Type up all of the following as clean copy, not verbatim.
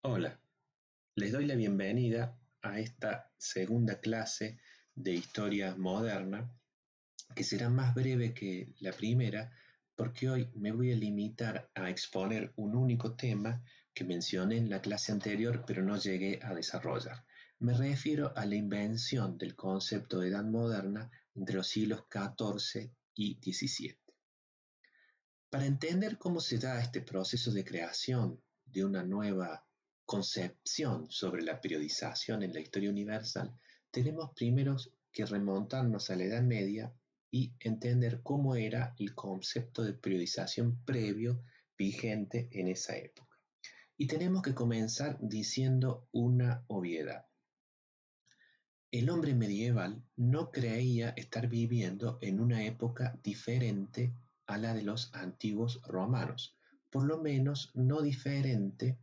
Hola, les doy la bienvenida a esta segunda clase de historia moderna, que será más breve que la primera, porque hoy me voy a limitar a exponer un único tema que mencioné en la clase anterior, pero no llegué a desarrollar. Me refiero a la invención del concepto de edad moderna entre los siglos XIV y XVII. Para entender cómo se da este proceso de creación de una nueva concepción sobre la periodización en la historia universal, tenemos primero que remontarnos a la Edad Media y entender cómo era el concepto de periodización previo vigente en esa época. Y tenemos que comenzar diciendo una obviedad. El hombre medieval no creía estar viviendo en una época diferente a la de los antiguos romanos, por lo menos no diferente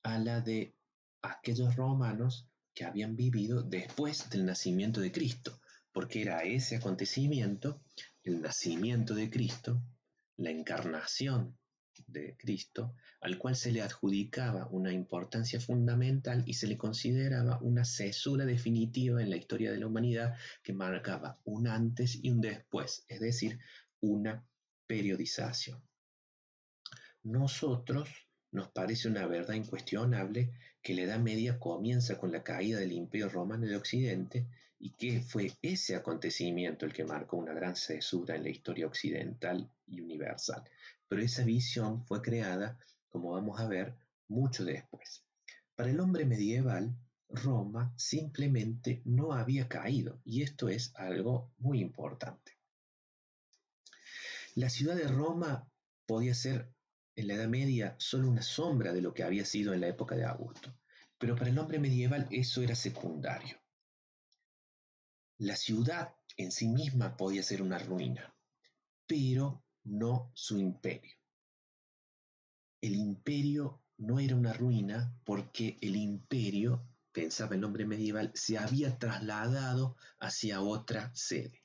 a la de aquellos romanos que habían vivido después del nacimiento de Cristo, porque era ese acontecimiento, el nacimiento de Cristo, la encarnación de Cristo, al cual se le adjudicaba una importancia fundamental y se le consideraba una cesura definitiva en la historia de la humanidad que marcaba un antes y un después, es decir, una periodización. Nosotros nos parece una verdad incuestionable que la Edad Media comienza con la caída del Imperio Romano de Occidente y que fue ese acontecimiento el que marcó una gran cesura en la historia occidental y universal. Pero esa visión fue creada, como vamos a ver, mucho después. Para el hombre medieval, Roma simplemente no había caído, y esto es algo muy importante. La ciudad de Roma podía ser en la Edad Media solo una sombra de lo que había sido en la época de Augusto, pero para el hombre medieval eso era secundario. La ciudad en sí misma podía ser una ruina, pero no su imperio. El imperio no era una ruina porque el imperio, pensaba el hombre medieval, se había trasladado hacia otra sede.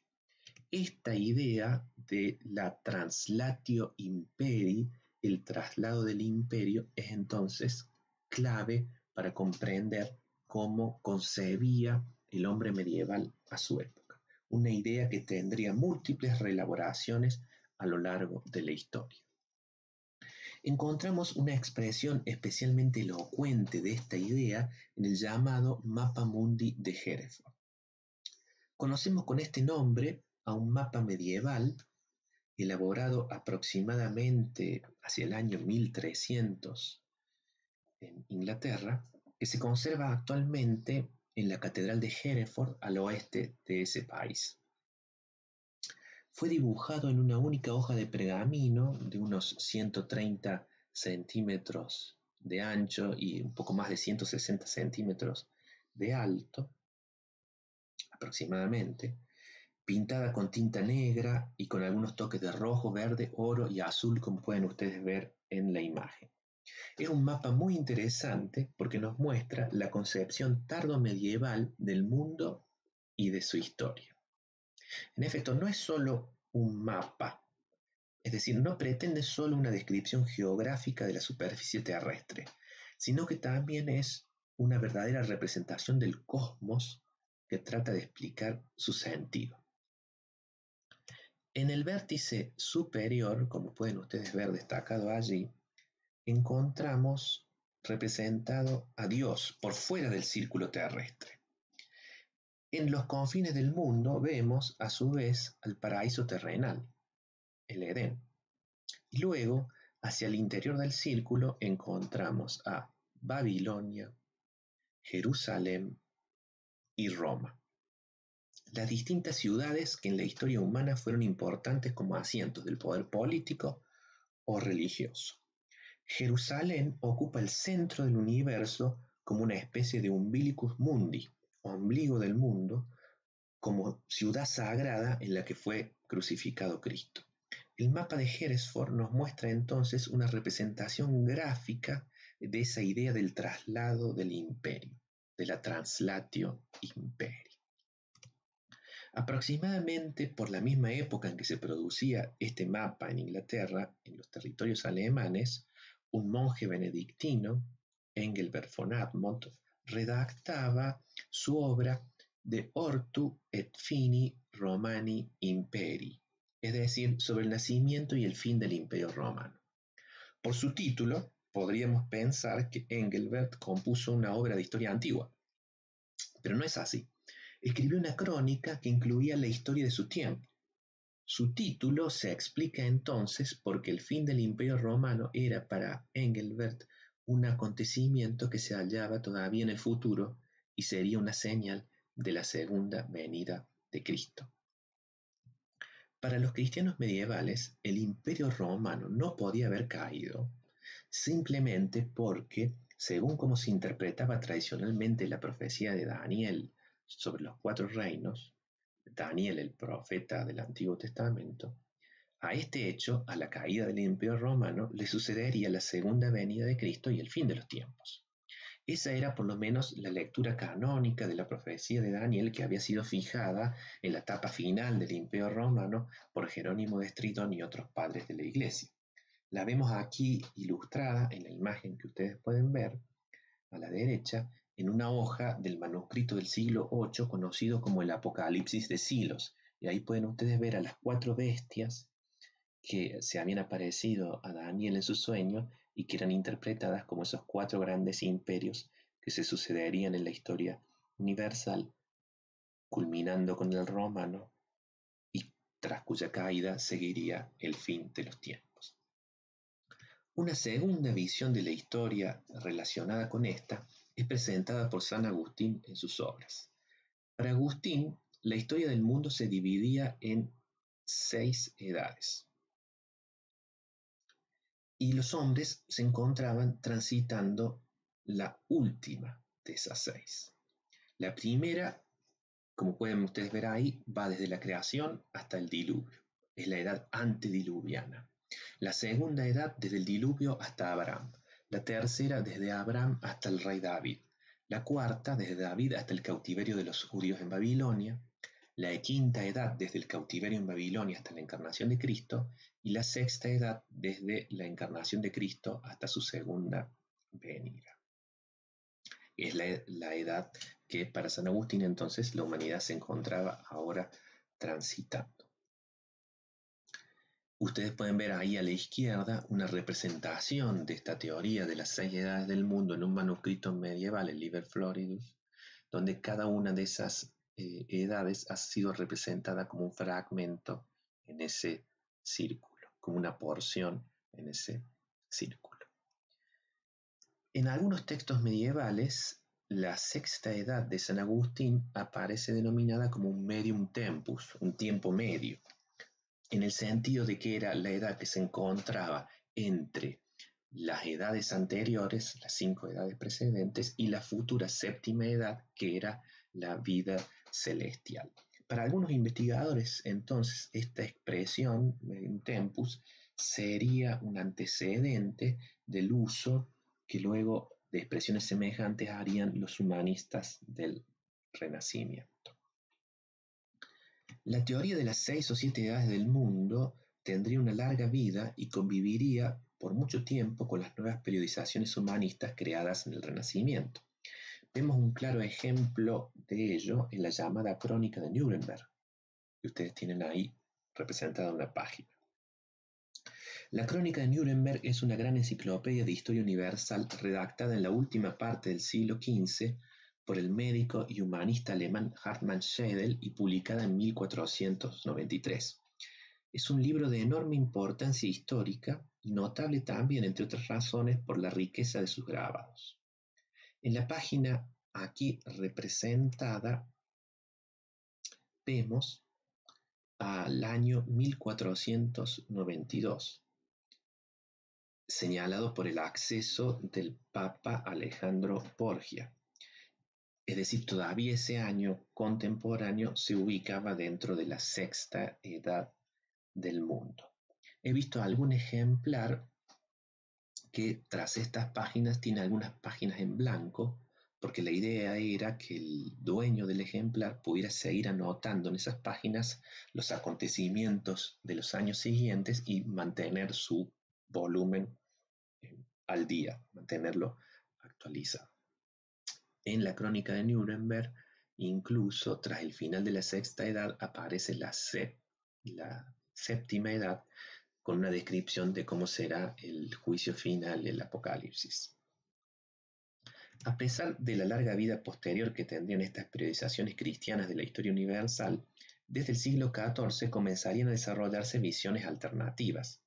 Esta idea de la translatio imperi, el traslado del imperio, es entonces clave para comprender cómo concebía el hombre medieval a su época. Una idea que tendría múltiples reelaboraciones a lo largo de la historia. Encontramos una expresión especialmente elocuente de esta idea en el llamado Mappa Mundi de Hereford. Conocemos con este nombre a un mapa medieval elaborado aproximadamente hacia el año 1300 en Inglaterra, que se conserva actualmente en la Catedral de Hereford al oeste de ese país. Fue dibujado en una única hoja de pergamino de unos 130 centímetros de ancho y un poco más de 160 centímetros de alto, aproximadamente, pintada con tinta negra y con algunos toques de rojo, verde, oro y azul, como pueden ustedes ver en la imagen. Es un mapa muy interesante porque nos muestra la concepción tardomedieval del mundo y de su historia. En efecto, no es solo un mapa, es decir, no pretende solo una descripción geográfica de la superficie terrestre, sino que también es una verdadera representación del cosmos que trata de explicar su sentido. En el vértice superior, como pueden ustedes ver destacado allí, encontramos representado a Dios por fuera del círculo terrestre. En los confines del mundo vemos a su vez al paraíso terrenal, el Edén. Y luego, hacia el interior del círculo, encontramos a Babilonia, Jerusalén y Roma. Las distintas ciudades que en la historia humana fueron importantes como asientos del poder político o religioso. Jerusalén ocupa el centro del universo como una especie de umbilicus mundi, ombligo del mundo, como ciudad sagrada en la que fue crucificado Cristo. El mapa de Hereford nos muestra entonces una representación gráfica de esa idea del traslado del imperio, de la translatio imperi. Aproximadamente por la misma época en que se producía este mapa en Inglaterra, en los territorios alemanes, un monje benedictino Engelbert von Admont redactaba su obra De Ortu et Fini Romani Imperii, es decir, sobre el nacimiento y el fin del Imperio Romano. Por su título, podríamos pensar que Engelbert compuso una obra de historia antigua, pero no es así. Escribió una crónica que incluía la historia de su tiempo. Su título se explica entonces porque el fin del Imperio Romano era para Engelbert un acontecimiento que se hallaba todavía en el futuro y sería una señal de la segunda venida de Cristo. Para los cristianos medievales, el Imperio Romano no podía haber caído simplemente porque, según como se interpretaba tradicionalmente la profecía de Daniel sobre los 4 reinos, Daniel el profeta del Antiguo Testamento, a este hecho, a la caída del Imperio Romano, le sucedería la segunda venida de Cristo y el fin de los tiempos. Esa era por lo menos la lectura canónica de la profecía de Daniel que había sido fijada en la etapa final del Imperio Romano por Jerónimo de Estridón y otros padres de la Iglesia. La vemos aquí ilustrada en la imagen que ustedes pueden ver a la derecha en una hoja del manuscrito del siglo VIII conocido como el Apocalipsis de Silos. Y ahí pueden ustedes ver a las 4 bestias que se habían aparecido a Daniel en su sueño y que eran interpretadas como esos 4 grandes imperios que se sucederían en la historia universal, culminando con el romano y tras cuya caída seguiría el fin de los tiempos. Una segunda visión de la historia relacionada con esta es presentada por San Agustín en sus obras. Para Agustín, la historia del mundo se dividía en 6 edades. Y los hombres se encontraban transitando la última de esas 6. La primera, como pueden ustedes ver ahí, va desde la creación hasta el diluvio. Es la edad antediluviana. La segunda edad desde el diluvio hasta Abraham. La tercera desde Abraham hasta el rey David. La cuarta desde David hasta el cautiverio de los judíos en Babilonia. La quinta edad desde el cautiverio en Babilonia hasta la encarnación de Cristo, y la sexta edad desde la encarnación de Cristo hasta su segunda venida. Es la edad que para San Agustín entonces la humanidad se encontraba ahora transitando. Ustedes pueden ver ahí a la izquierda una representación de esta teoría de las 6 edades del mundo en un manuscrito medieval, el Liber Floridus, donde cada una de esas edades ha sido representada como un fragmento en ese círculo, como una porción en ese círculo. En algunos textos medievales, la sexta edad de San Agustín aparece denominada como un medium tempus, un tiempo medio, en el sentido de que era la edad que se encontraba entre las edades anteriores, las 5 edades precedentes, y la futura séptima edad, que era la vida celestial. Para algunos investigadores, entonces, esta expresión, medium tempus, sería un antecedente del uso que luego de expresiones semejantes harían los humanistas del Renacimiento. La teoría de las 6 o 7 edades del mundo tendría una larga vida y conviviría por mucho tiempo con las nuevas periodizaciones humanistas creadas en el Renacimiento. Vemos un claro ejemplo de ello en la llamada Crónica de Nuremberg, que ustedes tienen ahí representada en una página. La Crónica de Nuremberg es una gran enciclopedia de historia universal redactada en la última parte del siglo XV por el médico y humanista alemán Hartmann Schedel y publicada en 1493. Es un libro de enorme importancia histórica y notable también, entre otras razones, por la riqueza de sus grabados. En la página aquí representada vemos al año 1492, señalado por el acceso del Papa Alejandro Borgia. Es decir, todavía ese año contemporáneo se ubicaba dentro de la sexta edad del mundo. He visto algún ejemplar que tras estas páginas tiene algunas páginas en blanco, porque la idea era que el dueño del ejemplar pudiera seguir anotando en esas páginas los acontecimientos de los años siguientes y mantener su volumen al día, mantenerlo actualizado. En la Crónica de Nuremberg, incluso tras el final de la Sexta Edad, aparece la Séptima Edad con una descripción de cómo será el juicio final del Apocalipsis. A pesar de la larga vida posterior que tendrían estas periodizaciones cristianas de la historia universal, desde el siglo XIV comenzarían a desarrollarse visiones alternativas,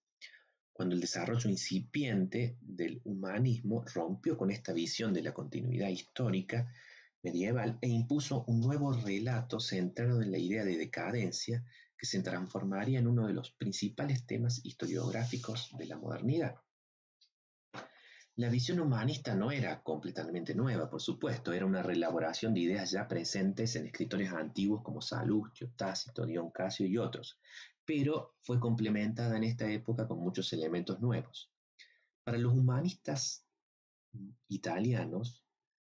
cuando el desarrollo incipiente del humanismo rompió con esta visión de la continuidad histórica medieval e impuso un nuevo relato centrado en la idea de decadencia que se transformaría en uno de los principales temas historiográficos de la modernidad. La visión humanista no era completamente nueva, por supuesto, era una reelaboración de ideas ya presentes en escritores antiguos como Salustio, Tácito, Dion Casio y otros, pero fue complementada en esta época con muchos elementos nuevos. Para los humanistas italianos,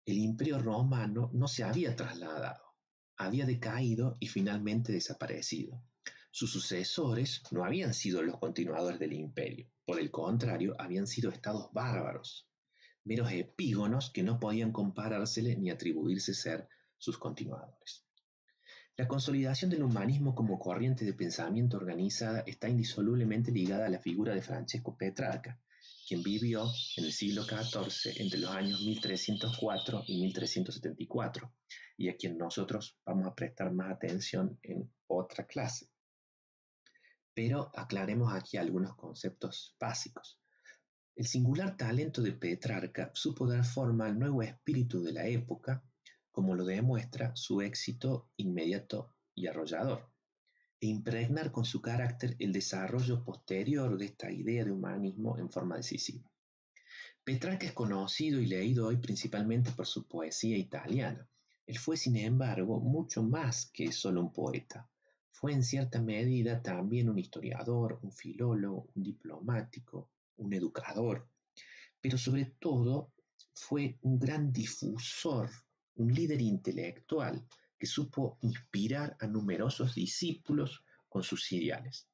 el Imperio Romano no se había trasladado, había decaído y finalmente desaparecido. Sus sucesores no habían sido los continuadores del imperio, por el contrario, habían sido estados bárbaros, meros epígonos que no podían comparársele ni atribuirse ser sus continuadores. La consolidación del humanismo como corriente de pensamiento organizada está indisolublemente ligada a la figura de Francesco Petrarca, quien vivió en el siglo XIV entre los años 1304 y 1374, y a quien nosotros vamos a prestar más atención en otra clase. Pero aclaremos aquí algunos conceptos básicos. El singular talento de Petrarca supo dar forma al nuevo espíritu de la época, como lo demuestra su éxito inmediato y arrollador, e impregnar con su carácter el desarrollo posterior de esta idea de humanismo en forma decisiva. Petrarca es conocido y leído hoy principalmente por su poesía italiana. Él fue, sin embargo, mucho más que solo un poeta. Fue en cierta medida también un historiador, un filólogo, un diplomático, un educador, pero sobre todo fue un gran difusor, un líder intelectual que supo inspirar a numerosos discípulos con sus ideales.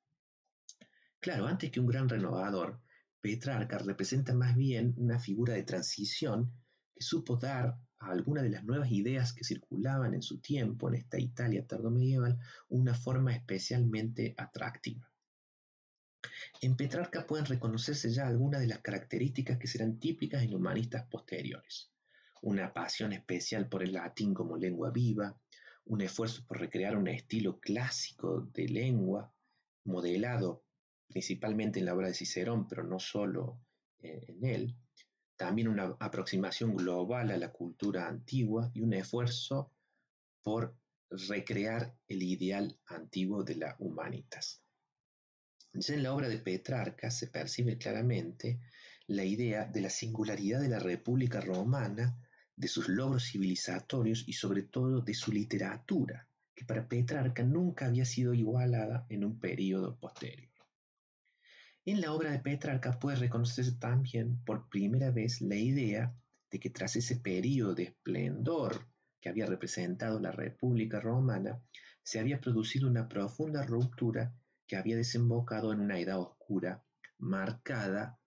Claro, antes que un gran renovador, Petrarca representa más bien una figura de transición que supo dar a algunas de las nuevas ideas que circulaban en su tiempo en esta Italia tardomedieval una forma especialmente atractiva. En Petrarca pueden reconocerse ya algunas de las características que serán típicas en humanistas posteriores. Una pasión especial por el latín como lengua viva, un esfuerzo por recrear un estilo clásico de lengua, modelado principalmente en la obra de Cicerón, pero no solo en él, también una aproximación global a la cultura antigua y un esfuerzo por recrear el ideal antiguo de la humanitas. Ya en la obra de Petrarca se percibe claramente la idea de la singularidad de la República Romana, de sus logros civilizatorios y sobre todo de su literatura, que para Petrarca nunca había sido igualada en un periodo posterior. En la obra de Petrarca puede reconocerse también por primera vez la idea de que tras ese periodo de esplendor que había representado la República Romana, se había producido una profunda ruptura que había desembocado en una edad oscura marcada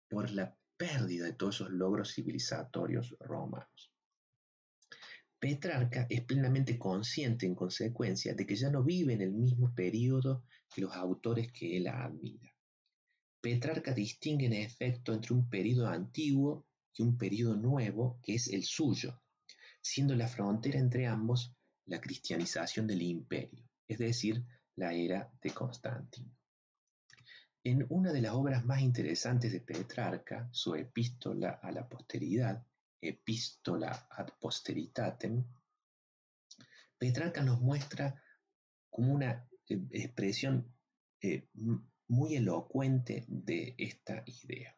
por la pérdida de todos esos logros civilizatorios romanos. Petrarca es plenamente consciente, en consecuencia, de que ya no vive en el mismo periodo que los autores que él admira. Petrarca distingue en efecto entre un periodo antiguo y un periodo nuevo, que es el suyo, siendo la frontera entre ambos la cristianización del imperio, es decir, la era de Constantino. En una de las obras más interesantes de Petrarca, su Epístola a la Posteridad, Epístola ad Posteritatem, Petrarca nos muestra como una expresión muy elocuente de esta idea.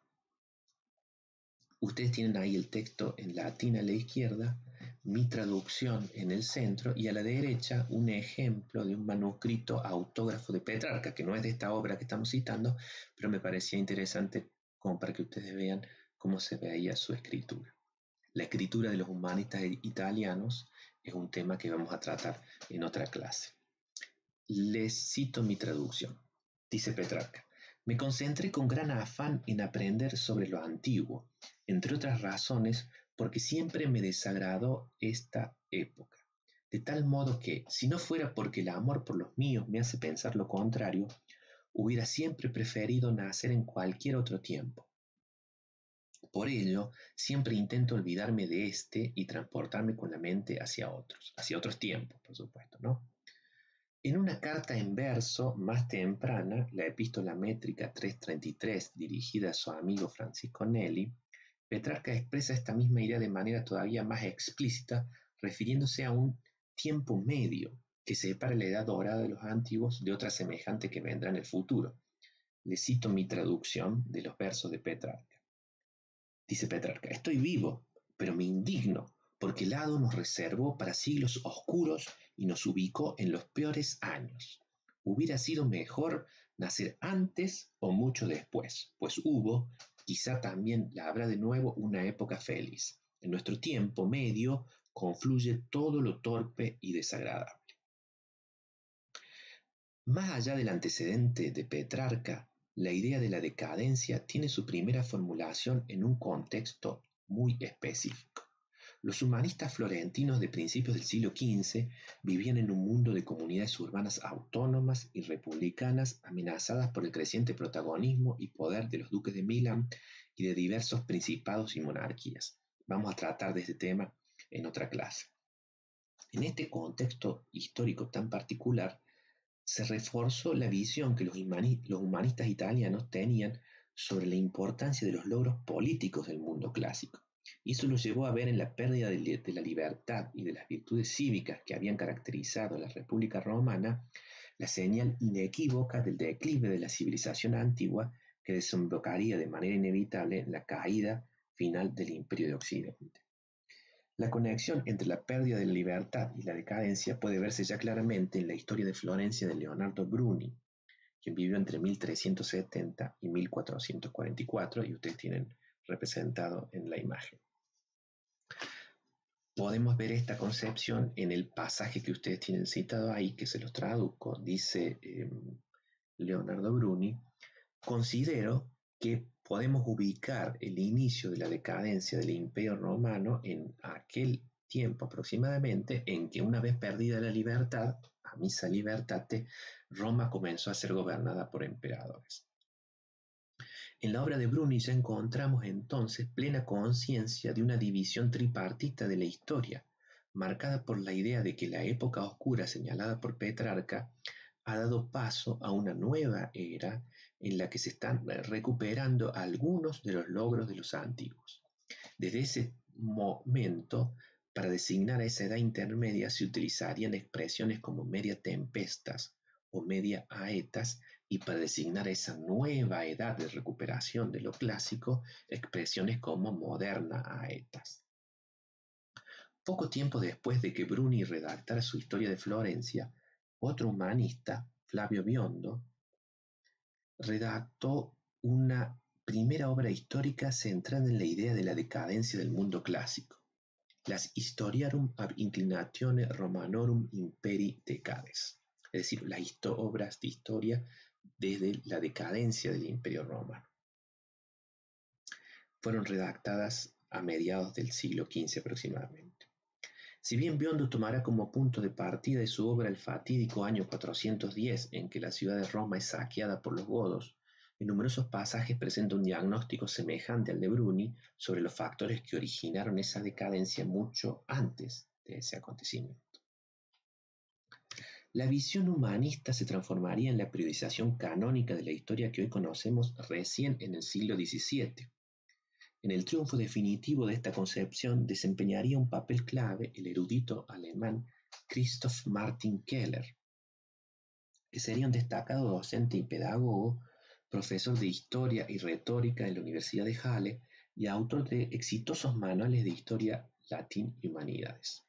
Ustedes tienen ahí el texto en latín a la izquierda, mi traducción en el centro y a la derecha un ejemplo de un manuscrito autógrafo de Petrarca, que no es de esta obra que estamos citando, pero me parecía interesante como para que ustedes vean cómo se veía su escritura. La escritura de los humanistas italianos es un tema que vamos a tratar en otra clase. Les cito mi traducción. Dice Petrarca: me concentré con gran afán en aprender sobre lo antiguo, entre otras razones porque siempre me desagradó esta época. De tal modo que, si no fuera porque el amor por los míos me hace pensar lo contrario, hubiera siempre preferido nacer en cualquier otro tiempo. Por ello, siempre intento olvidarme de este y transportarme con la mente hacia otros tiempos, por supuesto, ¿no? En una carta en verso más temprana, la epístola métrica 333, dirigida a su amigo Francisco Nelli, Petrarca expresa esta misma idea de manera todavía más explícita, refiriéndose a un tiempo medio que separa la edad dorada de los antiguos de otra semejante que vendrá en el futuro. Le cito mi traducción de los versos de Petrarca. Dice Petrarca: estoy vivo, pero me indigno, porque el hado nos reservó para siglos oscuros y nos ubicó en los peores años. Hubiera sido mejor nacer antes o mucho después, pues hubo, quizá también la habrá de nuevo, una época feliz. En nuestro tiempo medio confluye todo lo torpe y desagradable. Más allá del antecedente de Petrarca, la idea de la decadencia tiene su primera formulación en un contexto muy específico. Los humanistas florentinos de principios del siglo XV vivían en un mundo de comunidades urbanas autónomas y republicanas amenazadas por el creciente protagonismo y poder de los duques de Milán y de diversos principados y monarquías. Vamos a tratar de este tema en otra clase. En este contexto histórico tan particular, se reforzó la visión que los humanistas italianos tenían sobre la importancia de los logros políticos del mundo clásico. Y eso los llevó a ver en la pérdida de la libertad y de las virtudes cívicas que habían caracterizado a la República Romana la señal inequívoca del declive de la civilización antigua, que desembocaría de manera inevitable en la caída final del Imperio de Occidente. La conexión entre la pérdida de la libertad y la decadencia puede verse ya claramente en la historia de Florencia de Leonardo Bruni, quien vivió entre 1370 y 1444, y ustedes tienen representado en la imagen. Podemos ver esta concepción en el pasaje que ustedes tienen citado ahí, que se los traduzco. Dice Leonardo Bruni: considero que podemos ubicar el inicio de la decadencia del Imperio Romano en aquel tiempo aproximadamente en que, una vez perdida la libertad, a missa libertate, Roma comenzó a ser gobernada por emperadores. En la obra de Bruni ya encontramos entonces plena conciencia de una división tripartita de la historia, marcada por la idea de que la época oscura señalada por Petrarca ha dado paso a una nueva era en la que se están recuperando algunos de los logros de los antiguos. Desde ese momento, para designar a esa edad intermedia se utilizarían expresiones como media tempestas o media aetas, y para designar esa nueva edad de recuperación de lo clásico, expresiones como moderna aetas. Poco tiempo después de que Bruni redactara su Historia de Florencia, otro humanista, Flavio Biondo, redactó una primera obra histórica centrada en la idea de la decadencia del mundo clásico, las Historiarum ab inclinatione Romanorum imperi decades, es decir, las obras de historia desde la decadencia del Imperio Romano. Fueron redactadas a mediados del siglo XV aproximadamente. Si bien Biondo tomará como punto de partida de su obra el fatídico año 410, en que la ciudad de Roma es saqueada por los godos, en numerosos pasajes presenta un diagnóstico semejante al de Bruni sobre los factores que originaron esa decadencia mucho antes de ese acontecimiento. La visión humanista se transformaría en la periodización canónica de la historia que hoy conocemos recién en el siglo XVII. En el triunfo definitivo de esta concepción desempeñaría un papel clave el erudito alemán Christoph Martin Keller, que sería un destacado docente y pedagogo, profesor de historia y retórica en la Universidad de Halle y autor de exitosos manuales de historia, latín y humanidades.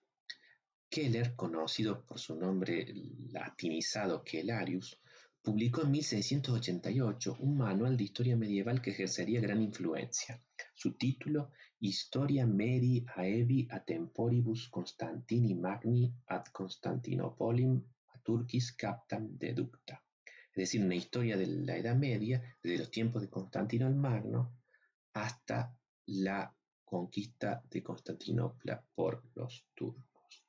Keller, conocido por su nombre latinizado Kellarius, publicó en 1688 un manual de historia medieval que ejercería gran influencia. Su título: Historia Medii Aevi a temporibus Constantini Magni ad Constantinopolim a Turcis captam deducta. Es decir, una historia de la Edad Media, desde los tiempos de Constantino el Magno hasta la conquista de Constantinopla por los turcos.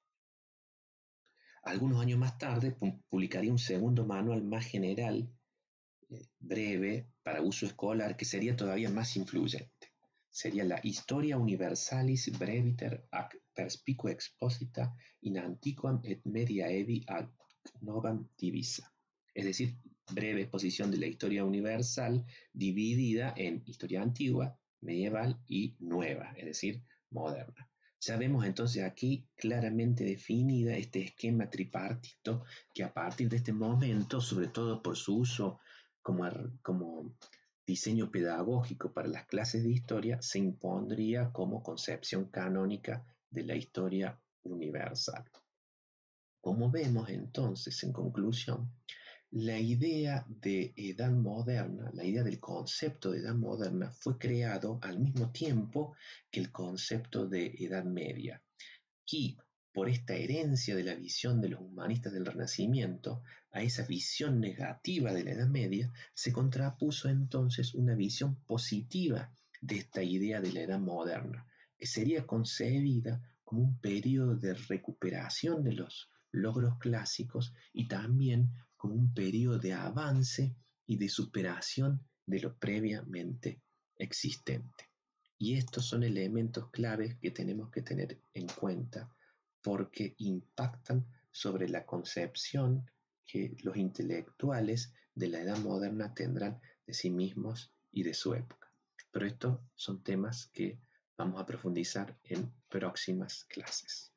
Algunos años más tarde publicaría un segundo manual más general, breve, para uso escolar, que sería todavía más influyente. Sería la Historia Universalis Breviter ac perspicua exposita in antiquam et mediaevi ad novam divisa. Es decir, breve exposición de la historia universal dividida en historia antigua, medieval y nueva, es decir, moderna. Ya vemos entonces aquí claramente definida este esquema tripartito que a partir de este momento, sobre todo por su uso como diseño pedagógico para las clases de historia, se impondría como concepción canónica de la historia universal. Como vemos entonces, en conclusión, la idea de edad moderna, la idea del concepto de edad moderna fue creado al mismo tiempo que el concepto de edad media. Y por esta herencia de la visión de los humanistas del Renacimiento a esa visión negativa de la Edad Media, se contrapuso entonces una visión positiva de esta idea de la Edad Moderna, que sería concebida como un periodo de recuperación de los logros clásicos y también como un periodo de avance y de superación de lo previamente existente. Y estos son elementos claves que tenemos que tener en cuenta porque impactan sobre la concepción que los intelectuales de la edad moderna tendrán de sí mismos y de su época. Pero estos son temas que vamos a profundizar en próximas clases.